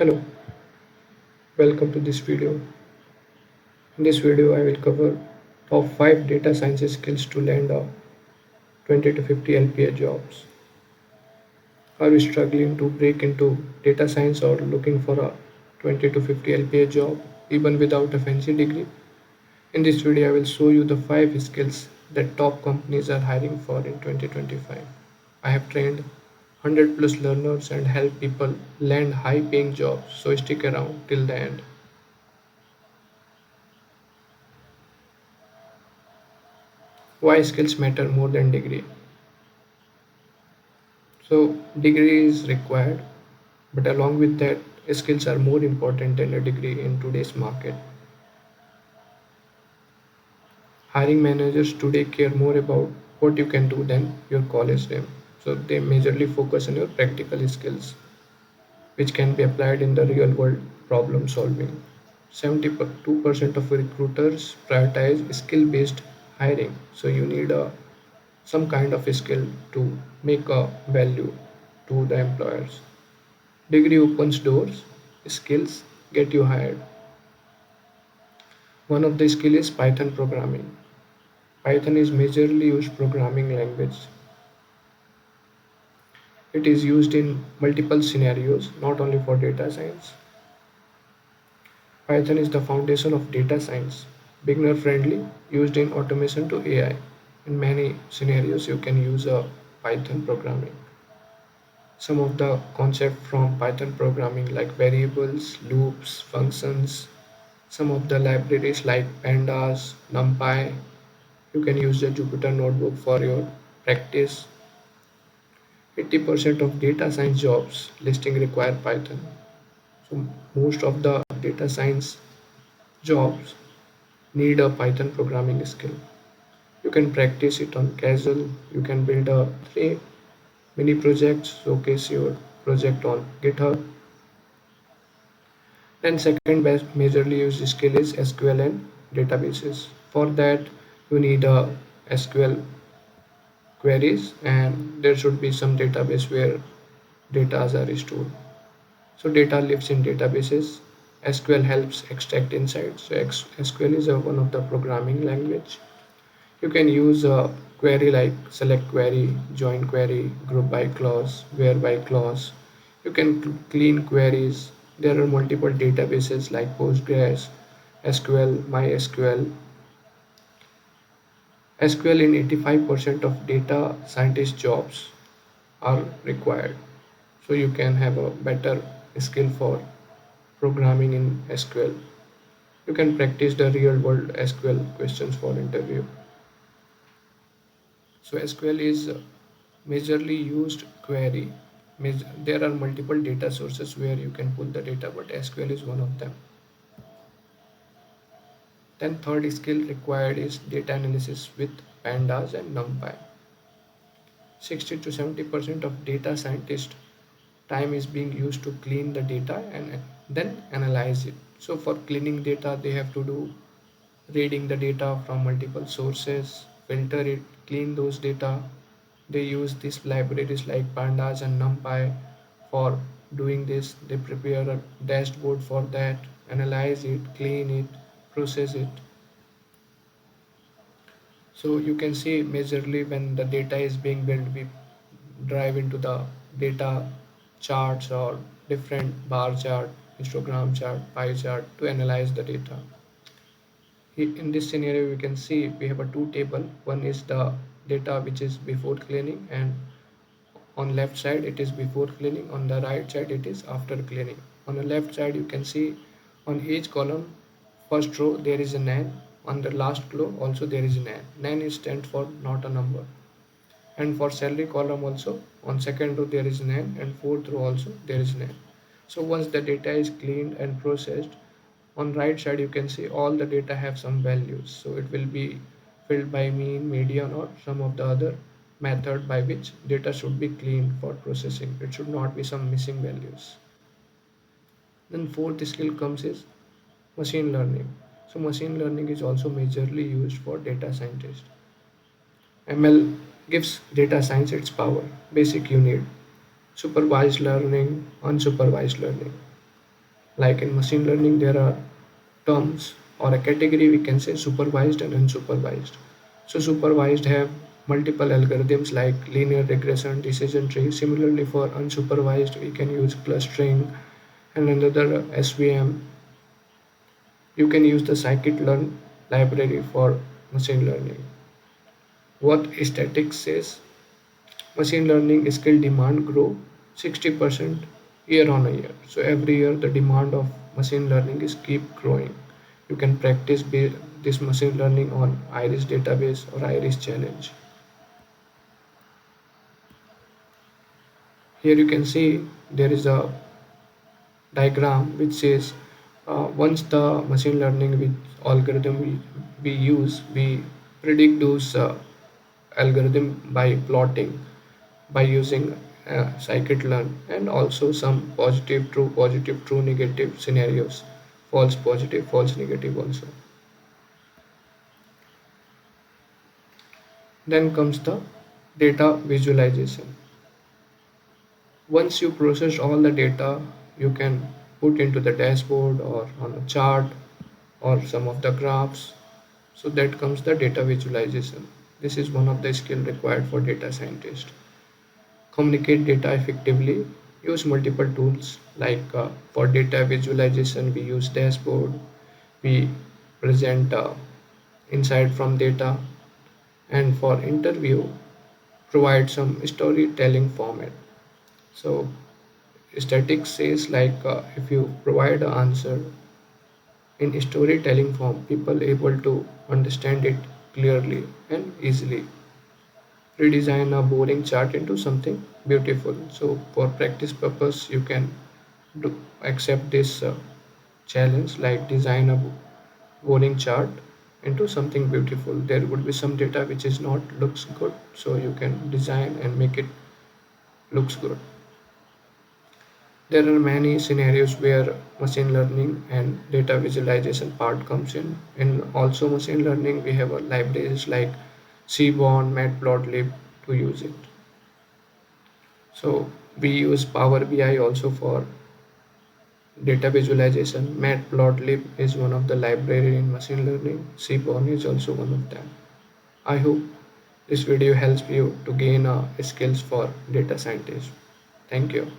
Hello, welcome to this video. In this video, I will cover top 5 data science skills to land a 20 to 50 LPA jobs. Are you struggling to break into data science or looking for a 20 to 50 LPA job even without a fancy degree? In this video, I will show you the 5 skills that top companies are hiring for in 2025. I have trained 100 plus learners and helped people land high paying jobs, so stick around till the end. Why skills matter more than degree? So degree is required, but along with that, skills are more important than a degree in today's market. Hiring managers today care more about what you can do than your college name. So they majorly focus on your practical skills, which can be applied in the real world problem solving. 72% of recruiters prioritize skill based hiring. So you need some kind of skill to make a value to the employers. Degree opens doors, skills get you hired. One of the skill is Python programming. Python is majorly used programming language. It is used in multiple scenarios, not only for data science. Python is the foundation of data science, beginner friendly, used in automation to AI. In many scenarios, you can use a Python programming. Some of the concept from Python programming like variables, loops, functions, some of the libraries like Pandas, NumPy. You can use the Jupyter notebook for your practice. 80% of data science jobs listing require Python. So most of the data science jobs need a Python programming skill. You can practice it on casual. You can build a 3 mini projects, showcase your project on GitHub. Then second best majorly used skill is SQL and databases. For that, you need a SQL queries, and there should be some database where data are stored. So data lives in databases. SQL helps extract insights. So SQL is one of the programming language. You can use a query like select query, join query, group by clause, where by clause. You can clean queries. There are multiple databases like Postgres, SQL, MySQL. SQL in 85% of data scientist jobs are required. So you can have a better skill for programming in SQL. You can practice the real world SQL questions for interview. So SQL is majorly used query. There are multiple data sources where you can pull the data, but SQL is one of them. Then third skill required is data analysis with Pandas and NumPy. 60 to 70% of data scientist time is being used to clean the data and then analyze it. So for cleaning data, they have to do reading the data from multiple sources, filter it, clean those data. They use these libraries like Pandas and NumPy for doing this. They prepare a dashboard for that, analyze it, clean it, process it. So you can see majorly when the data is being built, we drive into the data charts or different bar chart, histogram chart, pie chart to analyze the data. In this scenario, we can see we have a two table. One is the data which is before cleaning, and on left side it is before cleaning, on the right side it is after cleaning. On the left side you can see on each column, first row there is a nan, on the last row also there is a nan. Nan is stand for not a number. And for salary column also, on second row there is nan, and fourth row also there is nan. So once the data is cleaned and processed, on right side you can see all the data have some values. So it will be filled by mean, median, or some of the other method by which data should be cleaned for processing. It should not be some missing values. Then fourth skill comes is machine learning. So machine learning is also majorly used for data scientists. ML gives data science its power. Basic you need supervised learning, unsupervised learning. Like in machine learning, there are terms or a category we can say supervised and unsupervised. So supervised have multiple algorithms like linear regression, decision tree. Similarly, for unsupervised, we can use clustering and another SVM. You can use the scikit-learn library for machine learning. What statistics says, machine learning skill demand grow 60% year on a year. So every year the demand of machine learning is keep growing. You can practice this machine learning on iris database or iris challenge. Here you can see there is a diagram which says once the machine learning with algorithm we use, we predict those algorithm by plotting, by using scikit-learn, and also some positive true negative scenarios, false positive false negative also. Then comes the data visualization. Once you process all the data, you can put into the dashboard or on a chart or some of the graphs. So that comes the data visualization. This is one of the skill required for data scientist. Communicate data effectively. Use multiple tools like for data visualization we use dashboard, we present insight from data, and for interview provide some storytelling format. So statics says like if you provide an answer in storytelling form, people able to understand it clearly and easily. Redesign a boring chart into something beautiful. So for practice purpose, you can do accept this challenge like design a boring chart into something beautiful. There would be some data which is not looks good, so you can design and make it looks good. There are many scenarios where machine learning and data visualization part comes in. In also machine learning, we have libraries like Seaborn, Matplotlib to use it. So we use Power BI also for data visualization. Matplotlib is one of the library in machine learning. Seaborn is also one of them. I hope this video helps you to gain skills for data scientists. Thank you.